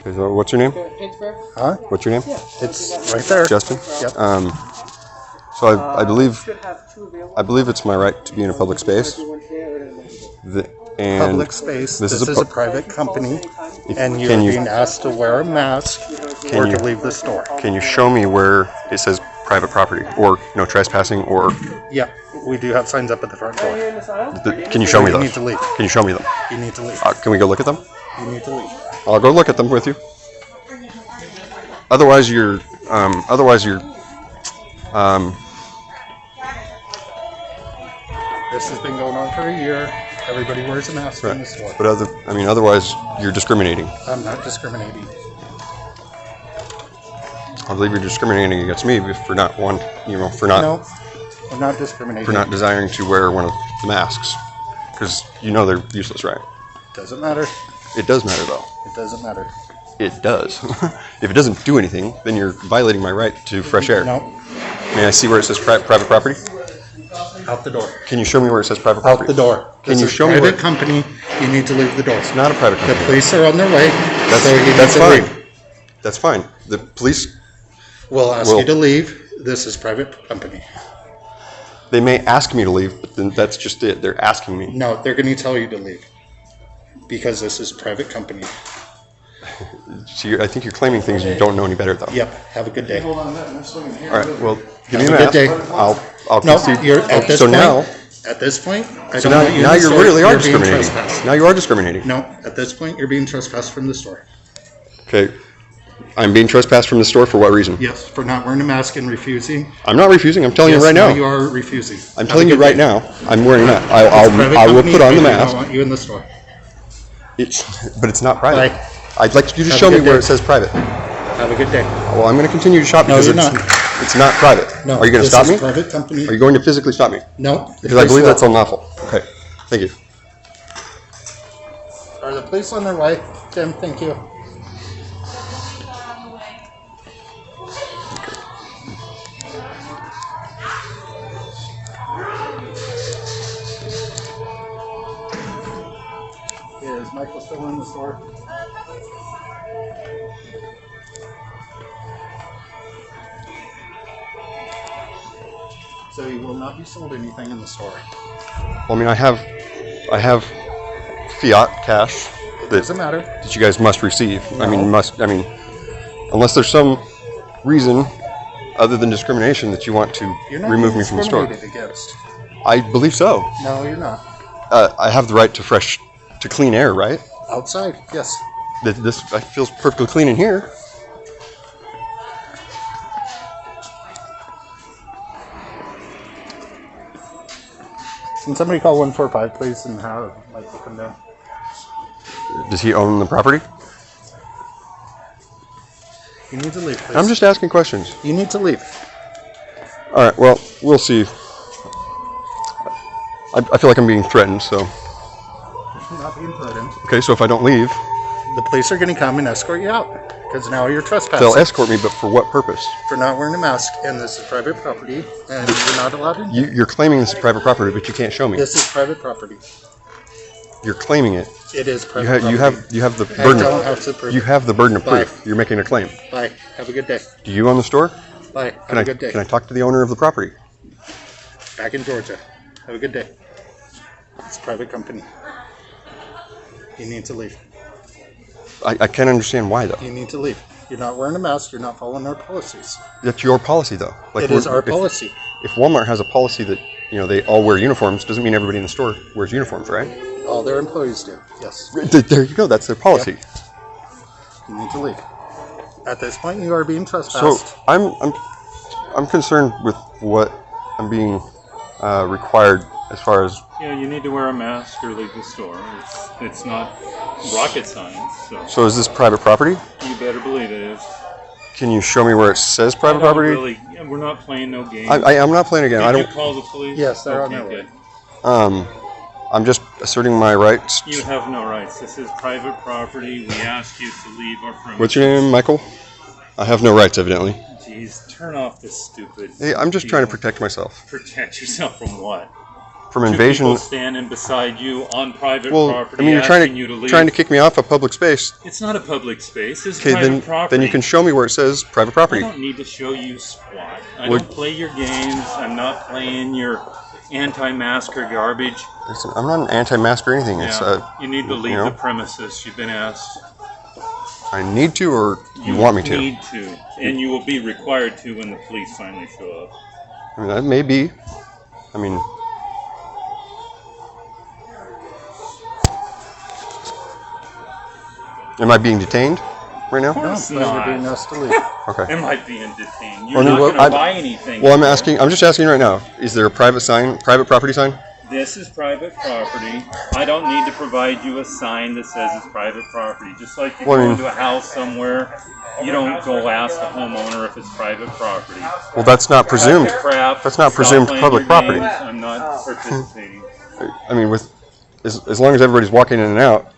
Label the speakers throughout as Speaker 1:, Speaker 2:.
Speaker 1: Okay, so what's your name?
Speaker 2: Huh?
Speaker 1: What's your name?
Speaker 2: It's right there.
Speaker 1: Justin?
Speaker 2: Yep.
Speaker 1: So I believe it's my right to be in a public space. And
Speaker 2: Public space. This is a private company, and you're
Speaker 1: Can you-
Speaker 2: being asked to wear a mask or to leave the store.
Speaker 1: Can you show me where it says private property or no trespassing or
Speaker 2: Yeah, we do have signs up at the front door.
Speaker 1: can you show me
Speaker 2: You
Speaker 1: those?
Speaker 2: need to leave.
Speaker 1: Can you show me them?
Speaker 2: You need to leave.
Speaker 1: Can we go look at them?
Speaker 2: You need to leave.
Speaker 1: I'll go look at them with you. Otherwise, you're.
Speaker 2: This has been going on for a year. Everybody wears a mask in the store.
Speaker 1: But otherwise, you're discriminating.
Speaker 2: I'm not discriminating.
Speaker 1: I believe you're discriminating against me for not
Speaker 2: No, I'm not discriminating.
Speaker 1: for not desiring to wear one of the masks, because you know they're useless, right?
Speaker 2: Doesn't matter.
Speaker 1: It does matter, though.
Speaker 2: It doesn't matter.
Speaker 1: It does. If it doesn't do anything, then you're violating my right to fresh air.
Speaker 2: No,
Speaker 1: May I see where it says private property?
Speaker 2: out the door.
Speaker 1: Can you show me where it says private property?
Speaker 2: Out the door.
Speaker 1: Can
Speaker 2: This
Speaker 1: you
Speaker 2: is
Speaker 1: show me
Speaker 2: private
Speaker 1: where?
Speaker 2: company. You need to leave the door.
Speaker 1: It's not a private
Speaker 2: The
Speaker 1: company.
Speaker 2: police are on their way. so you need
Speaker 1: That's
Speaker 2: to
Speaker 1: fine.
Speaker 2: leave.
Speaker 1: That's fine. The police,
Speaker 2: We'll ask
Speaker 1: Well-
Speaker 2: you to leave. This is private company.
Speaker 1: they may ask me to leave, but then that's just it. They're asking me.
Speaker 2: No, they're going to tell you to leave because this is private company.
Speaker 1: I think you're claiming things you don't know any better, though.
Speaker 2: Yep. Have a good day.
Speaker 1: All right. Well, give me the
Speaker 2: Have a
Speaker 1: mask.
Speaker 2: good day.
Speaker 1: I'll
Speaker 2: No,
Speaker 1: concede.
Speaker 2: you're at this
Speaker 1: So
Speaker 2: point.
Speaker 1: now,
Speaker 2: At this point, I
Speaker 1: so
Speaker 2: don't want you
Speaker 1: now
Speaker 2: in the
Speaker 1: you
Speaker 2: store.
Speaker 1: really are
Speaker 2: You're being
Speaker 1: discriminating.
Speaker 2: trespassed.
Speaker 1: Now you are discriminating.
Speaker 2: No, at this point, you're being trespassed from the store.
Speaker 1: Okay. I'm being trespassed from the store for what reason?
Speaker 2: Yes, for not wearing a mask and refusing.
Speaker 1: I'm not refusing. I'm telling
Speaker 2: Yes,
Speaker 1: you right now.
Speaker 2: You are refusing.
Speaker 1: I'm
Speaker 2: Have
Speaker 1: telling
Speaker 2: a
Speaker 1: you
Speaker 2: good
Speaker 1: right
Speaker 2: day.
Speaker 1: now. I'm wearing that.
Speaker 2: It's private
Speaker 1: I will
Speaker 2: company.
Speaker 1: put on the
Speaker 2: I do
Speaker 1: mask.
Speaker 2: not want you in the store.
Speaker 1: But it's not private.
Speaker 2: Bye.
Speaker 1: I'd like you to
Speaker 2: Have
Speaker 1: show
Speaker 2: a
Speaker 1: me
Speaker 2: good
Speaker 1: where
Speaker 2: day.
Speaker 1: it says private.
Speaker 2: Have a good day.
Speaker 1: Well, I'm going to continue to shop
Speaker 2: No,
Speaker 1: because
Speaker 2: you're not.
Speaker 1: it's not private.
Speaker 2: No,
Speaker 1: Are you going to
Speaker 2: this
Speaker 1: stop
Speaker 2: is
Speaker 1: me?
Speaker 2: Private company.
Speaker 1: Are you going to physically stop me?
Speaker 2: No,
Speaker 1: Because I believe that's unlawful. Okay. Thank you.
Speaker 2: Are the police on their way? Tim, thank you. Is Michael still in the store? So you will not be sold anything in the store.
Speaker 1: Well, I mean, I have fiat cash
Speaker 2: It doesn't matter.
Speaker 1: that you guys must receive.
Speaker 2: No.
Speaker 1: I mean, unless there's some reason other than discrimination that you want to
Speaker 2: You're not
Speaker 1: remove
Speaker 2: being
Speaker 1: me from the store.
Speaker 2: discriminated against.
Speaker 1: I believe so.
Speaker 2: No, you're not.
Speaker 1: I have the right to clean air, right?
Speaker 2: Outside, yes.
Speaker 1: This feels perfectly clean in here.
Speaker 2: Can somebody call 145, please, and have Michael come down?
Speaker 1: Does he own the property?
Speaker 2: You need to leave, please.
Speaker 1: I'm just asking questions.
Speaker 2: You need to leave.
Speaker 1: All right. Well, we'll see. I feel like I'm being threatened. So
Speaker 2: You're not being threatened.
Speaker 1: okay. So if I don't leave,
Speaker 2: The police are going to come and escort you out because now you're trespassing
Speaker 1: they'll escort me. But for what purpose?
Speaker 2: for not wearing a mask, and this is private property, and you're not allowed in.
Speaker 1: You're claiming this is private property, but you can't show me.
Speaker 2: This is private property.
Speaker 1: You're claiming it.
Speaker 2: It is
Speaker 1: You
Speaker 2: private
Speaker 1: have
Speaker 2: property.
Speaker 1: you have the
Speaker 2: I
Speaker 1: burden.
Speaker 2: don't have to prove.
Speaker 1: You have the burden of
Speaker 2: Bye.
Speaker 1: proof. You're making a claim.
Speaker 2: Bye. Have a good day.
Speaker 1: Do you own the store?
Speaker 2: Bye. Have a good day.
Speaker 1: Can I talk to the owner of the property?
Speaker 2: Back in Georgia. Have a good day. It's a private company. You need to leave.
Speaker 1: I can't understand why though.
Speaker 2: You need to leave. You're not wearing a mask. You're not following our policies.
Speaker 1: That's your policy though.
Speaker 2: It is our policy.
Speaker 1: If Walmart has a policy that they all wear uniforms, doesn't mean everybody in the store wears uniforms, right?
Speaker 2: All their employees do. Yes.
Speaker 1: There you go. That's their policy.
Speaker 2: You need to leave. At this point, you are being
Speaker 1: So
Speaker 2: trespassed.
Speaker 1: I'm concerned with what I'm being required as far as.
Speaker 3: Yeah, you need to wear a mask or leave the store. It's not rocket science, so
Speaker 1: So is this private property?
Speaker 3: you better believe it is.
Speaker 1: Can you show me where it says private
Speaker 3: I don't
Speaker 1: property?
Speaker 3: Really, yeah, we're not playing no games.
Speaker 1: I'm not playing again.
Speaker 3: Did
Speaker 1: I
Speaker 3: you
Speaker 1: don't.
Speaker 3: call the police?
Speaker 2: Yes, they're on
Speaker 3: Okay,
Speaker 2: their way.
Speaker 3: good.
Speaker 1: I'm just asserting my rights.
Speaker 3: You have no rights. This is private property. We ask you to leave our premises.
Speaker 1: What's your name, Michael? I have no rights, evidently.
Speaker 3: Jeez, turn off this stupid.
Speaker 1: Hey, I'm just trying to
Speaker 3: deal.
Speaker 1: protect myself.
Speaker 3: Protect yourself from what?
Speaker 1: from
Speaker 3: Two
Speaker 1: invasion.
Speaker 3: people standing beside you on private
Speaker 1: Well,
Speaker 3: property
Speaker 1: I mean, you're
Speaker 3: asking you to leave.
Speaker 1: trying to kick me off a public space.
Speaker 3: It's not a public space. It's
Speaker 1: Okay,
Speaker 3: private property.
Speaker 1: then you can show me where it says private
Speaker 3: I
Speaker 1: property.
Speaker 3: don't need to show you squat. I
Speaker 1: Well-
Speaker 3: don't play your games. I'm not playing your anti-masker garbage.
Speaker 1: Listen, I'm not an anti-mask or anything. It's
Speaker 3: You need to leave
Speaker 1: you know,
Speaker 3: the premises. You've been asked.
Speaker 1: I need to, or you want me to.
Speaker 3: Need to, and you will be required to when the police finally show up.
Speaker 1: I mean, that may be. I mean, am I being detained right now?
Speaker 3: Of course
Speaker 2: No, you're being
Speaker 3: not.
Speaker 2: asked to leave.
Speaker 1: Okay.
Speaker 3: Am I being detained?
Speaker 1: Well,
Speaker 3: You're
Speaker 1: then,
Speaker 3: not
Speaker 1: well,
Speaker 3: going to buy anything.
Speaker 1: Well, I'm just asking right now. Is there a private property sign?
Speaker 3: This is private property. I don't need to provide you a sign that says it's private property. Just like you
Speaker 1: Well, I
Speaker 3: go
Speaker 1: mean-
Speaker 3: into a house somewhere, you don't go ask the homeowner if it's private property.
Speaker 1: Well, that's not presumed.
Speaker 3: Crap.
Speaker 1: That's not
Speaker 3: Stop
Speaker 1: presumed
Speaker 3: playing
Speaker 1: public
Speaker 3: your
Speaker 1: property.
Speaker 3: games. I'm not participating.
Speaker 1: I mean, with as long as everybody's walking in and out,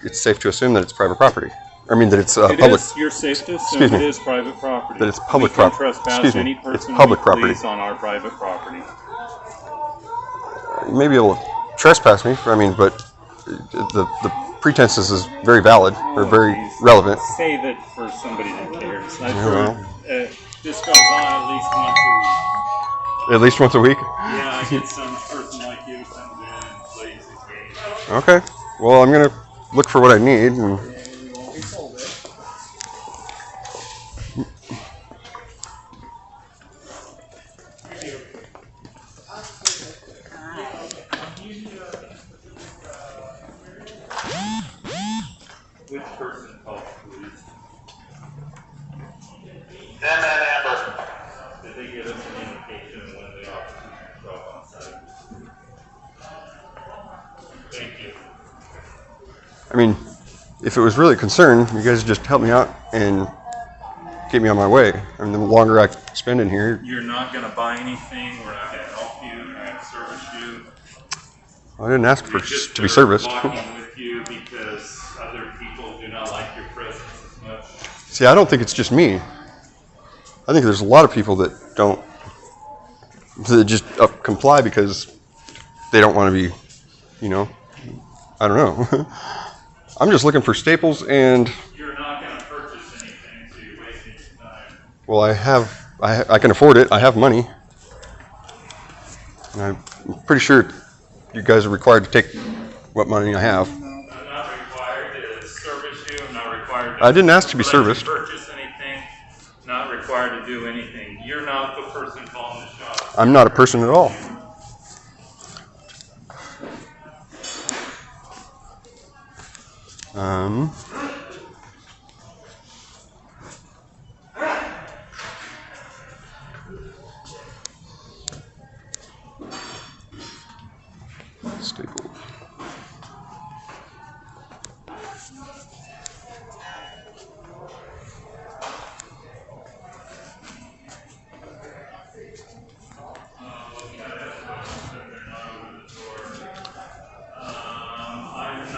Speaker 1: it's safe to assume that it's private property. I mean, that it's
Speaker 3: It
Speaker 1: public.
Speaker 3: is. You're safe to assume
Speaker 1: Excuse me.
Speaker 3: it is private property.
Speaker 1: That it's public
Speaker 3: we can
Speaker 1: property.
Speaker 3: trespass
Speaker 1: Excuse me.
Speaker 3: any
Speaker 1: It's
Speaker 3: person
Speaker 1: public
Speaker 3: we
Speaker 1: property.
Speaker 3: please on our private property.
Speaker 1: You may be able to trespass me. I mean, but the pretenses is very valid or very
Speaker 3: Please
Speaker 1: relevant.
Speaker 3: Save it for somebody that cares. I've
Speaker 1: Yeah,
Speaker 3: heard this goes on at least once a week.
Speaker 1: At least once a week.
Speaker 3: Yeah, I get some person like you comes in and plays the game.
Speaker 1: Okay. Well, I'm gonna look for what I need. And
Speaker 3: Which person called police?
Speaker 4: 10-man Amber.
Speaker 3: Did they give us an indication when the officers drop on site? Thank you.
Speaker 1: I mean, if it was really a concern, you guys just help me out and get me on my way. I mean, the longer I spend in here,
Speaker 3: You're not going to buy anything. We're not going to help you. We're not going to service you.
Speaker 1: I didn't ask for
Speaker 3: We just
Speaker 1: to be
Speaker 3: are
Speaker 1: serviced.
Speaker 3: walking with you because other people do not like your presence as much.
Speaker 1: See, I don't think it's just me. I think there's a lot of people that don't, that just comply because they don't want to be, you know, I don't know. I'm just looking for staples and,
Speaker 3: You're not going to purchase anything, so you're wasting your time.
Speaker 1: well, I can afford it. I have money. And I'm pretty sure you guys are required to take what money I have.
Speaker 3: I'm not required to service you. I'm not required to
Speaker 1: I didn't ask to be
Speaker 3: let you
Speaker 1: serviced.
Speaker 3: purchase anything. Not required to do anything. You're not the person calling the shots.
Speaker 1: I'm not a person at all. Staple.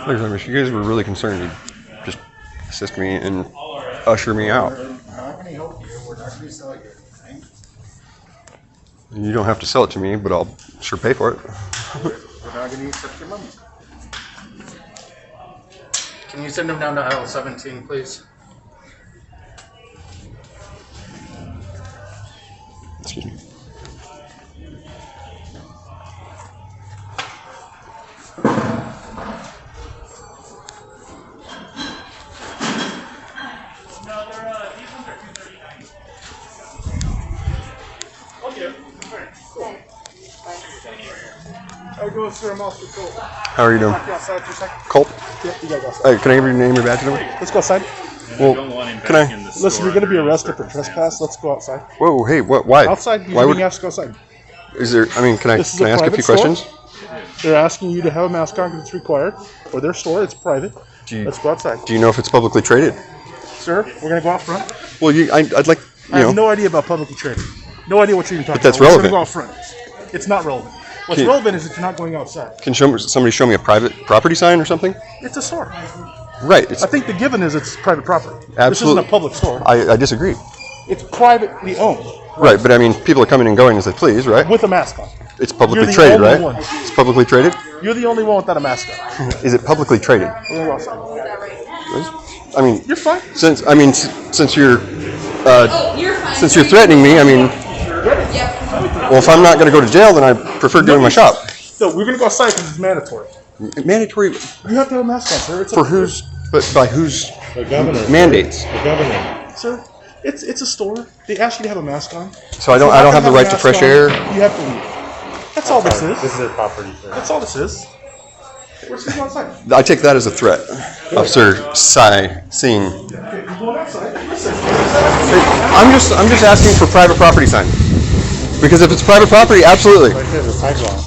Speaker 1: Look, I mean, if you guys were really concerned, you'd just assist me and usher me out.
Speaker 2: We're not going to help you. We're not going to sell you anything.
Speaker 1: You don't have to sell it to me, but I'll sure pay for it.
Speaker 2: We're not going to accept your money. Can you send them down to aisle 17, please?
Speaker 1: Excuse me.
Speaker 5: I go through them off the coat.
Speaker 1: How are you doing?
Speaker 5: Go outside for a second.
Speaker 1: Colt?
Speaker 5: Yeah, you gotta go outside.
Speaker 1: Hey, can I give you your name or badge number?
Speaker 5: Let's go outside.
Speaker 3: And
Speaker 1: Well,
Speaker 3: I don't want him
Speaker 1: can
Speaker 3: back
Speaker 1: I-
Speaker 3: in the
Speaker 5: Listen,
Speaker 3: store
Speaker 5: you're gonna be
Speaker 3: under any
Speaker 5: arrested for trespass.
Speaker 3: circumstances.
Speaker 5: Let's go outside.
Speaker 1: Whoa, hey, what? Why?
Speaker 5: Outside, you're
Speaker 1: Why
Speaker 5: being
Speaker 1: would?
Speaker 5: asked to go outside.
Speaker 1: Is there? I mean, can I
Speaker 5: This is
Speaker 1: can
Speaker 5: a
Speaker 1: I ask a few
Speaker 5: private store.
Speaker 1: questions?
Speaker 5: They're asking you to have a mask on because it's required. For their store, it's private.
Speaker 1: Do you,
Speaker 5: Let's go outside.
Speaker 1: do you know if it's publicly traded?
Speaker 5: Sir, we're gonna go out front.
Speaker 1: Well, I'd like, you
Speaker 5: I have
Speaker 1: know.
Speaker 5: no idea about publicly traded. No idea what you're even talking
Speaker 1: that's
Speaker 5: about. We're
Speaker 1: relevant.
Speaker 5: gonna go out front. It's not relevant. What's
Speaker 1: Can-
Speaker 5: relevant is that you're not going outside.
Speaker 1: Can somebody show me a private property sign or something?
Speaker 5: It's a store.
Speaker 1: Right. It's
Speaker 5: I think the given is it's private property. This isn't
Speaker 1: Absolutely.
Speaker 5: a public store.
Speaker 1: I disagree.
Speaker 5: It's privately owned
Speaker 1: Right, but I mean, people are coming and going as they please, right?
Speaker 5: with a mask on.
Speaker 1: it's publicly
Speaker 5: You're the
Speaker 1: traded,
Speaker 5: only
Speaker 1: right?
Speaker 5: one.
Speaker 1: It's publicly traded.
Speaker 5: You're the only one without a mask on.
Speaker 1: Is it publicly traded?
Speaker 5: We're gonna go outside.
Speaker 1: I mean,
Speaker 5: You're fine.
Speaker 1: since you're
Speaker 6: You're fine.
Speaker 1: since you're threatening me, I mean, well, if I'm not going to go to jail, then I prefer doing my shop.
Speaker 5: So we're gonna go outside because it's mandatory.
Speaker 1: Mandatory
Speaker 5: You have to have a mask on, sir. It's
Speaker 1: for whose? But by whose
Speaker 7: The governor.
Speaker 1: mandates?
Speaker 7: The governor.
Speaker 5: Sir, it's a store. They ask you to have a mask on.
Speaker 1: So I don't have the right to fresh air.
Speaker 5: You have to leave. That's all this
Speaker 7: This
Speaker 5: is.
Speaker 7: is their property, sir.
Speaker 5: That's all this is. We're just going outside.
Speaker 1: I take that as a threat, Officer Singh.
Speaker 5: Okay, you're going outside. Listen.
Speaker 1: I'm just asking for private property sign. Because if it's private property, absolutely.
Speaker 7: Right there's a sidewalk.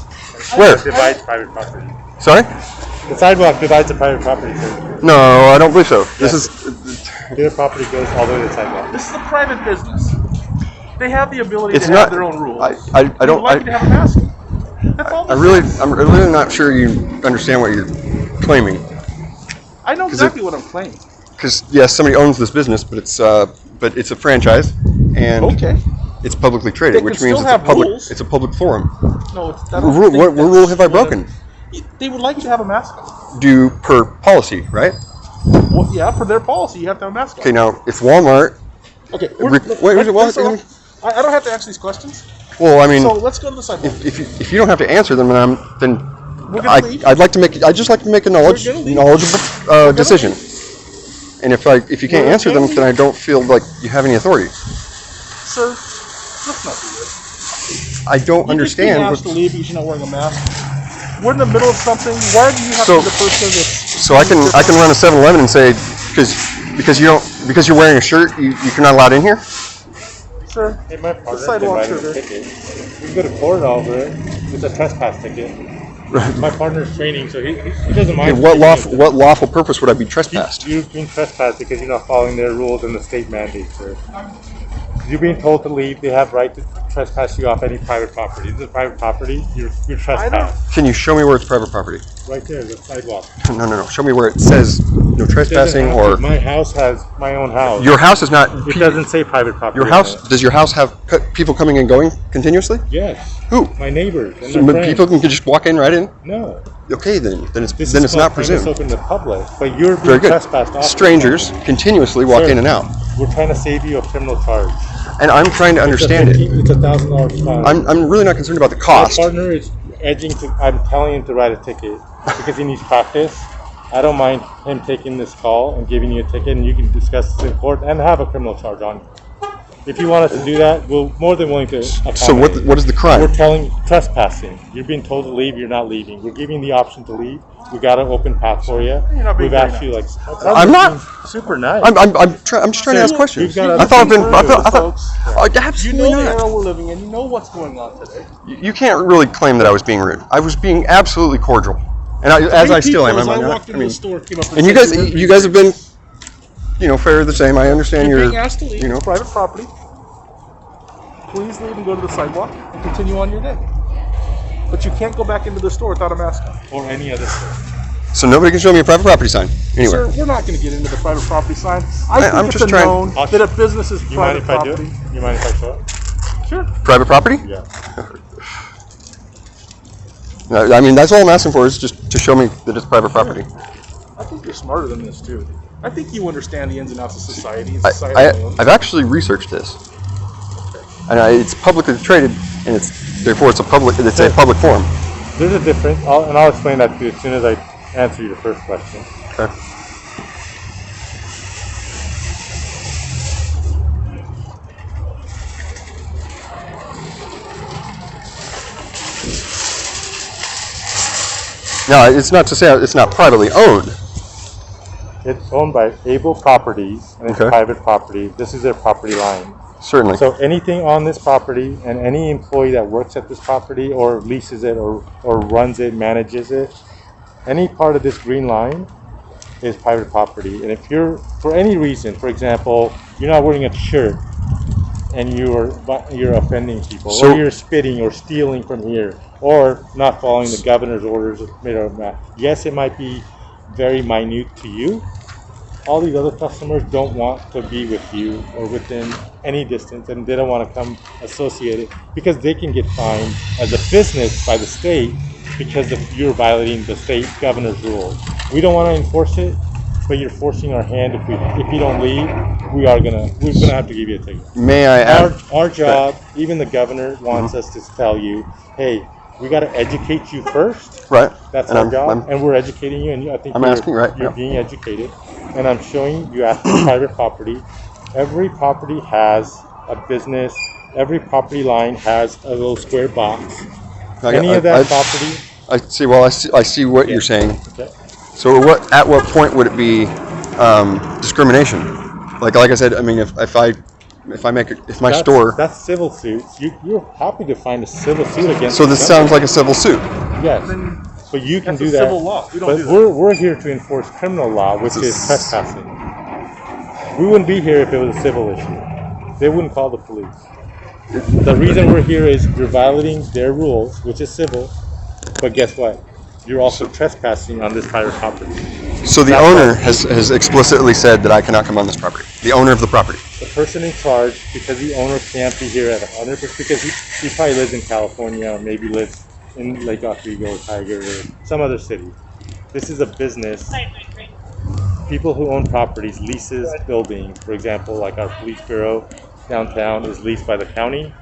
Speaker 1: Where?
Speaker 7: Divides private property.
Speaker 1: Sorry?
Speaker 7: The sidewalk divides the private property, sir.
Speaker 1: No, I don't believe so. This is
Speaker 7: Their property goes all the way to the sidewalk.
Speaker 5: This is a private business. They have the ability
Speaker 1: It's
Speaker 5: to
Speaker 1: not.
Speaker 5: have their own rules.
Speaker 1: I
Speaker 5: They would
Speaker 1: don't.
Speaker 5: like you to have a mask on. That's all
Speaker 1: I'm
Speaker 5: this is.
Speaker 1: really not sure you understand what you're claiming.
Speaker 5: I know
Speaker 1: 'cause
Speaker 5: exactly what I'm claiming.
Speaker 1: Because yes, somebody owns this business, but it's a franchise, and
Speaker 5: Okay.
Speaker 1: it's publicly
Speaker 5: They
Speaker 1: traded,
Speaker 5: can
Speaker 1: which means
Speaker 5: still
Speaker 1: it's a
Speaker 5: have
Speaker 1: public.
Speaker 5: rules.
Speaker 1: It's a public forum.
Speaker 5: No, it's that.
Speaker 1: What rule have I broken?
Speaker 5: They would like you to have a mask on.
Speaker 1: Do per policy, right?
Speaker 5: Well, yeah, for their policy, you have to have a mask on.
Speaker 1: Okay, now if Walmart,
Speaker 5: Okay. I don't have to answer these questions.
Speaker 1: well, I mean,
Speaker 5: So let's go to the sidewalk.
Speaker 1: if you don't have to answer them, then
Speaker 5: We're gonna leave.
Speaker 1: I'd just like to make a
Speaker 5: We're gonna leave.
Speaker 1: knowledgeable decision. And if you can't
Speaker 5: We're
Speaker 1: answer them,
Speaker 5: gonna
Speaker 1: then I don't feel like you have any authority.
Speaker 5: Sir, let's not do this.
Speaker 1: I don't
Speaker 5: You're just being
Speaker 1: understand.
Speaker 5: asked to leave because you're not wearing a mask. We're in the middle of something. Why do you have
Speaker 1: So-
Speaker 5: to be the person that's...
Speaker 1: So I can run a 7-Eleven and say because you're wearing a shirt, you're not allowed in here.
Speaker 5: Sir,
Speaker 7: Hey, my partner can
Speaker 5: sidewalk
Speaker 7: write a
Speaker 5: sugar.
Speaker 7: ticket. We can go to court over it. It's a trespass ticket. My partner's training, so he doesn't mind.
Speaker 1: What lawful purpose would I be trespassed?
Speaker 7: You're being trespassed because you're not following their rules and the state mandates, sir. You're being told to leave. They have right to trespass you off any private property. This is private property. You're trespassed.
Speaker 1: Can you show me where it's private property?
Speaker 7: Right there, the sidewalk.
Speaker 1: No. Show me where it says no trespassing
Speaker 7: Doesn't have
Speaker 1: or
Speaker 7: to. My house has my own house.
Speaker 1: your house is not.
Speaker 7: It doesn't say private property.
Speaker 1: Your
Speaker 7: on
Speaker 1: house
Speaker 7: it.
Speaker 1: does your house have people coming and going continuously?
Speaker 7: Yes.
Speaker 1: Who?
Speaker 7: My neighbors and
Speaker 1: So
Speaker 7: my friends.
Speaker 1: people can just walk in right in.
Speaker 7: No.
Speaker 1: Okay, then it's
Speaker 7: This
Speaker 1: then
Speaker 7: is
Speaker 1: it's not
Speaker 7: premise
Speaker 1: presumed.
Speaker 7: open to the public, but you're being
Speaker 1: Very good.
Speaker 7: trespassed off.
Speaker 1: Strangers continuously walk
Speaker 7: Sir,
Speaker 1: in and out,
Speaker 7: We're trying to save you a criminal charge.
Speaker 1: and I'm trying to understand it.
Speaker 7: It's $1,000 fine.
Speaker 1: I'm really not concerned about the
Speaker 7: My
Speaker 1: cost.
Speaker 7: partner is edging to. I'm telling him to write a ticket because he needs practice. I don't mind him taking this call and giving you a ticket, and you can discuss this in court and have a criminal charge on you. If you want us to do that, we're more than willing to accommodate.
Speaker 1: So what is the crime?
Speaker 7: We're telling trespassing. You're being told to leave. You're not leaving. We're giving you the option to leave. We got an open path for you.
Speaker 5: You're not being
Speaker 7: We've
Speaker 5: very
Speaker 7: asked you like.
Speaker 1: I'm not.
Speaker 7: Super nice.
Speaker 1: I'm just trying to ask questions.
Speaker 7: We've got
Speaker 1: I thought I've been. I thought.
Speaker 5: folks. You
Speaker 1: Absolutely
Speaker 5: know the
Speaker 1: not.
Speaker 5: era we're living in. You know what's going on today.
Speaker 1: You can't really claim that I was being rude. I was being absolutely cordial, and as I still am.
Speaker 5: As I
Speaker 1: I'm not.
Speaker 5: walked into the store, came up
Speaker 1: And you guys have been, fair the same. I understand
Speaker 5: You're
Speaker 1: you're,
Speaker 5: being asked to leave. It's private property. Please leave and go to the sidewalk and continue on your day. But you can't go back into the store without a mask on.
Speaker 7: Or any other store.
Speaker 1: so nobody can show me a private property sign anywhere.
Speaker 5: Sir, we're not going to get into the private property sign. I think
Speaker 1: I'm
Speaker 5: it's
Speaker 1: just
Speaker 5: a
Speaker 1: trying-
Speaker 5: known that a business is
Speaker 7: You mind
Speaker 5: private
Speaker 7: if I do
Speaker 5: property.
Speaker 7: it? You mind if I show it?
Speaker 5: Sure.
Speaker 1: Private property?
Speaker 7: Yeah.
Speaker 1: I mean, that's all I'm asking for is just to show me that it's private property.
Speaker 5: I think you're smarter than this too. I think you understand the ins and outs of society. And society alone.
Speaker 1: I've actually researched this, and it's publicly traded, and therefore it's a public forum.
Speaker 7: There's a difference, and I'll explain that to you as soon as I answer your first question.
Speaker 1: Okay. No, it's not to say it's not privately owned.
Speaker 7: It's owned by Able Properties, and it's
Speaker 1: Okay.
Speaker 7: private property. This is their property line.
Speaker 1: Certainly.
Speaker 7: So anything on this property, and any employee that works at this property, or leases it, or runs it, manages it, any part of this green line is private property. And if you're, for any reason, for example, you're not wearing a shirt, and you're offending people,
Speaker 1: So-
Speaker 7: or you're spitting or stealing from here, or not following the governor's orders, yes, it might be very minute to you, all these other customers don't want to be with you or within any distance, and they don't want to come associated because they can get fined as a business by the state because you're violating the state governor's rules. We don't want to enforce it, but you're forcing our hand. If you don't leave, we're gonna have to give you a ticket.
Speaker 1: May I add?
Speaker 7: Our job, even the governor wants us to tell you, hey, we got to educate you first.
Speaker 1: Right.
Speaker 7: That's
Speaker 1: And
Speaker 7: our
Speaker 1: I'm-
Speaker 7: job,
Speaker 1: I'm-
Speaker 7: and we're educating you. And I think
Speaker 1: I'm asking, right,
Speaker 7: you're
Speaker 1: yeah.
Speaker 7: being educated, and I'm showing you after private property. Every property has a business. Every property line has a little square box. Any of that property.
Speaker 1: I see. Well, I see what you're saying.
Speaker 7: Okay.
Speaker 1: So at what point would it be discrimination? Like I said, I mean, if my
Speaker 7: That's-
Speaker 1: store.
Speaker 7: That's civil suits. You're happy to find a civil suit against.
Speaker 1: So this
Speaker 7: the
Speaker 1: sounds like a civil suit.
Speaker 7: Yes. But you can
Speaker 5: That's
Speaker 7: do
Speaker 5: a
Speaker 7: that.
Speaker 5: civil law. We don't
Speaker 7: But
Speaker 5: do that.
Speaker 7: we're here to enforce criminal law, which is trespassing. We wouldn't be here if it was a civil issue. They wouldn't call the police. The reason we're here is you're violating their rules, which is civil. But guess what? You're also trespassing on this private property.
Speaker 1: So the
Speaker 7: That's
Speaker 1: owner
Speaker 7: right.
Speaker 1: has explicitly said that I cannot come on this property. The owner of the property.
Speaker 7: The person in charge, because the owner can't be here at 100%, because he probably lives in California or maybe lives in Lake Oswego or Tiger or some other city. This is a business. People who own properties, leases buildings, for example, like our police bureau downtown is leased by the county.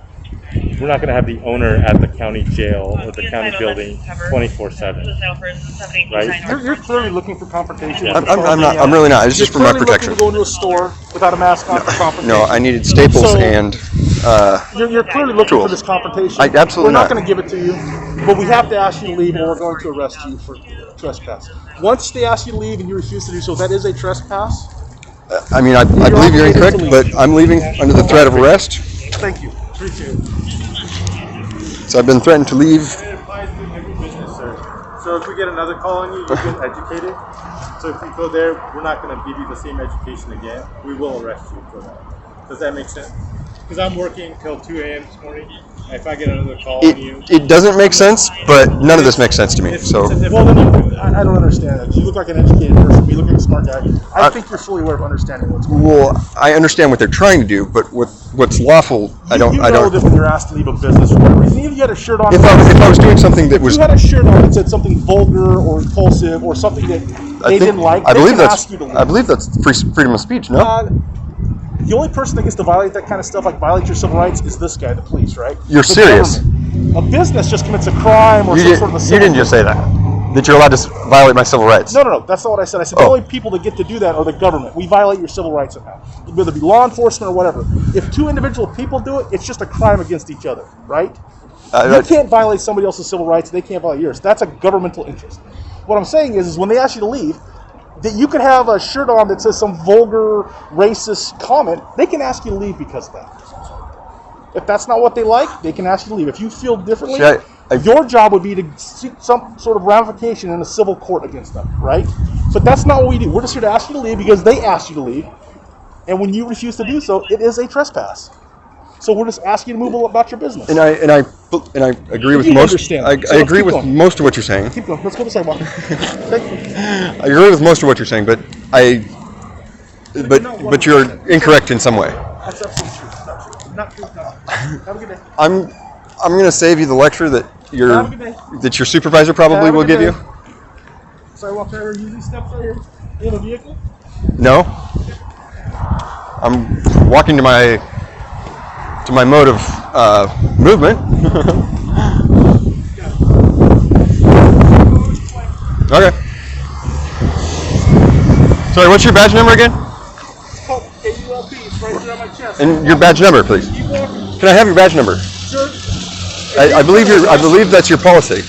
Speaker 7: We're not going to have the owner at the county jail or the county building 24/7, right?
Speaker 5: You're clearly looking for confrontation.
Speaker 1: I'm really not. It's just for my
Speaker 5: You're clearly
Speaker 1: protection.
Speaker 5: looking to go into a store without a mask on for confrontation.
Speaker 1: No, I needed staples
Speaker 5: So-
Speaker 1: and
Speaker 5: You're clearly looking
Speaker 1: Tools.
Speaker 5: for this confrontation.
Speaker 1: Absolutely
Speaker 5: We're not
Speaker 1: not.
Speaker 5: going to give it to you, but we have to ask you to leave, and we're going to arrest you for trespass. Once they ask you to leave and you refuse to do so, that is a trespass.
Speaker 1: I mean, I believe you're incorrect, but I'm leaving under the threat of arrest.
Speaker 5: Thank you. Appreciate it.
Speaker 1: So I've been threatened to leave.
Speaker 7: It applies to every business, sir. So if we get another call on you, you get educated. So if you go there, we're not going to give you the same education again. We will arrest you for that. Does that make sense? Because I'm working till 2 a.m. this morning. And if I get another call on you,
Speaker 1: It doesn't make sense, but none of this makes sense to me.
Speaker 7: it's
Speaker 1: So
Speaker 7: a different.
Speaker 5: Well, then I don't understand that. You look like an educated person. You look like a smart guy. I think you're fully aware of understanding what's going on.
Speaker 1: well, I understand what they're trying to do, but what's lawful, I don't.
Speaker 5: You know that when you're asked to leave a business for whatever reason, even if you had a shirt on.
Speaker 1: If I was doing something that was,
Speaker 5: you had a shirt on that said something vulgar or impulsive or something that they didn't like,
Speaker 1: I
Speaker 5: they
Speaker 1: believe
Speaker 5: can
Speaker 1: that's.
Speaker 5: ask you to leave.
Speaker 1: I believe that's freedom of speech. No,
Speaker 5: The only person that gets to violate that kind of stuff, like violate your civil rights, is this guy, the police, right?
Speaker 1: You're
Speaker 5: The
Speaker 1: serious.
Speaker 5: government. A business just commits a crime or some sort of a
Speaker 1: you
Speaker 5: civil.
Speaker 1: didn't just say that. That you're allowed to violate my civil rights.
Speaker 5: No, that's not what I said. I said the
Speaker 1: Oh.
Speaker 5: only people that get to do that are the government. We violate your civil rights somehow, whether it be law enforcement or whatever. If two individual people do it, it's just a crime against each other, right? You can't violate somebody else's civil rights, and they can't violate yours. That's a governmental interest. What I'm saying is when they ask you to leave, that you could have a shirt on that says some vulgar, racist comment, they can ask you to leave because of that. If that's not what they like, they can ask you to leave. If you feel differently,
Speaker 1: See, I-
Speaker 5: your job would be to seek some sort of ramification in a civil court against them, right? But that's not what we do. We're just here to ask you to leave because they asked you to leave. And when you refuse to do so, it is a trespass. So we're just asking you to move about your business.
Speaker 1: And I agree with
Speaker 5: You
Speaker 1: most.
Speaker 5: understand.
Speaker 1: I
Speaker 5: So let's
Speaker 1: agree
Speaker 5: keep
Speaker 1: with
Speaker 5: going.
Speaker 1: most of what you're saying.
Speaker 5: Keep going. Let's go to the sidewalk. Thank you.
Speaker 1: I agree with most of what you're saying, but but you're incorrect in some way.
Speaker 5: That's absolutely true. Not true. Not true. Have a good day.
Speaker 1: I'm going to save you the lecture that
Speaker 5: Have a good day.
Speaker 1: your supervisor probably
Speaker 5: Have a
Speaker 1: will
Speaker 5: good
Speaker 1: give
Speaker 5: day.
Speaker 1: you.
Speaker 5: Sidewalk driver using steps right here. You have a vehicle?
Speaker 1: No. I'm walking to my mode of movement. Okay. Sorry, what's your badge number again?
Speaker 5: It's called AULP. It's right there on my chest.
Speaker 1: And your badge number, please.
Speaker 5: Keep walking.
Speaker 1: Can I have your badge number?
Speaker 5: Sir,
Speaker 1: I believe that's your policy.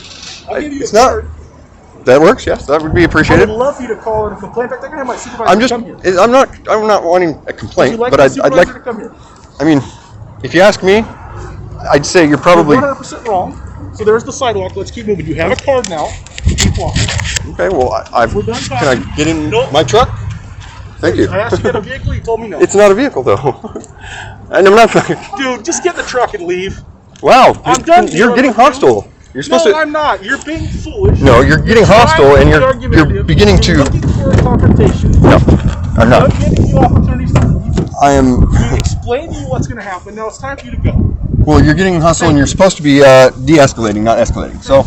Speaker 5: I'll give you
Speaker 1: It's
Speaker 5: a
Speaker 1: not.
Speaker 5: card.
Speaker 1: That works. Yes, that would be
Speaker 5: I would
Speaker 1: appreciated.
Speaker 5: love for you to call in and complain. In fact, I'm going to have my supervisor
Speaker 1: I'm just.
Speaker 5: come here.
Speaker 1: I'm not wanting a
Speaker 5: Would you
Speaker 1: complaint,
Speaker 5: like
Speaker 1: but
Speaker 5: my
Speaker 1: I'd
Speaker 5: supervisor
Speaker 1: like.
Speaker 5: to come here?
Speaker 1: I mean, if you ask me, I'd say you're probably.
Speaker 5: You're 100% wrong. So there's the sidewalk. Let's keep moving. You have a card now. Keep walking.
Speaker 1: Okay. Well, I've.
Speaker 5: We're done
Speaker 1: Can I
Speaker 5: talking.
Speaker 1: get in
Speaker 5: Nope.
Speaker 1: my truck? Thank you.
Speaker 5: I asked you to get a vehicle. You told me no.
Speaker 1: It's not a vehicle though, and I'm not.
Speaker 5: Dude, just get in the truck and leave.
Speaker 1: Wow,
Speaker 5: I'm done
Speaker 1: you're
Speaker 5: dealing
Speaker 1: getting
Speaker 5: with you.
Speaker 1: hostile. You're supposed
Speaker 5: No,
Speaker 1: to.
Speaker 5: I'm not. You're being foolish.
Speaker 1: No, you're getting
Speaker 5: Trying
Speaker 1: hostile,
Speaker 5: to
Speaker 1: and
Speaker 5: be
Speaker 1: you're
Speaker 5: argumentative.
Speaker 1: beginning to
Speaker 5: You're looking for a confrontation.
Speaker 1: No, I'm not.
Speaker 5: I'm giving you opportunities to
Speaker 1: I am.
Speaker 5: explain to you what's going to happen. Now it's time for you to go.
Speaker 1: Well, you're getting hustle, and you're supposed to be de-escalating, not escalating. So.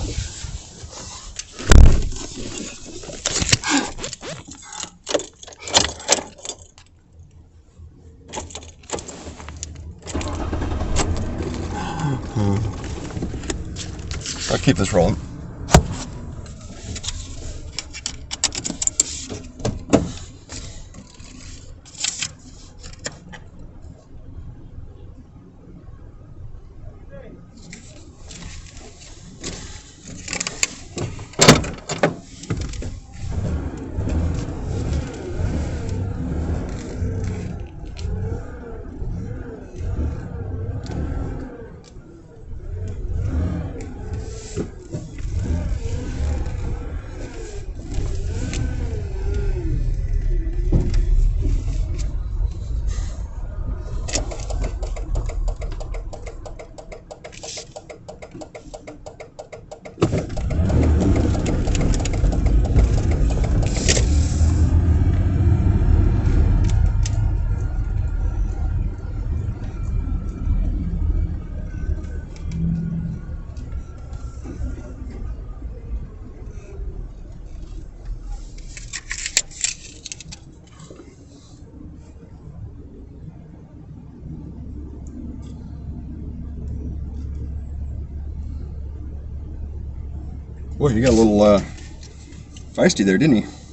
Speaker 1: I'll keep this rolling. Boy, you got a little feisty there, didn't you?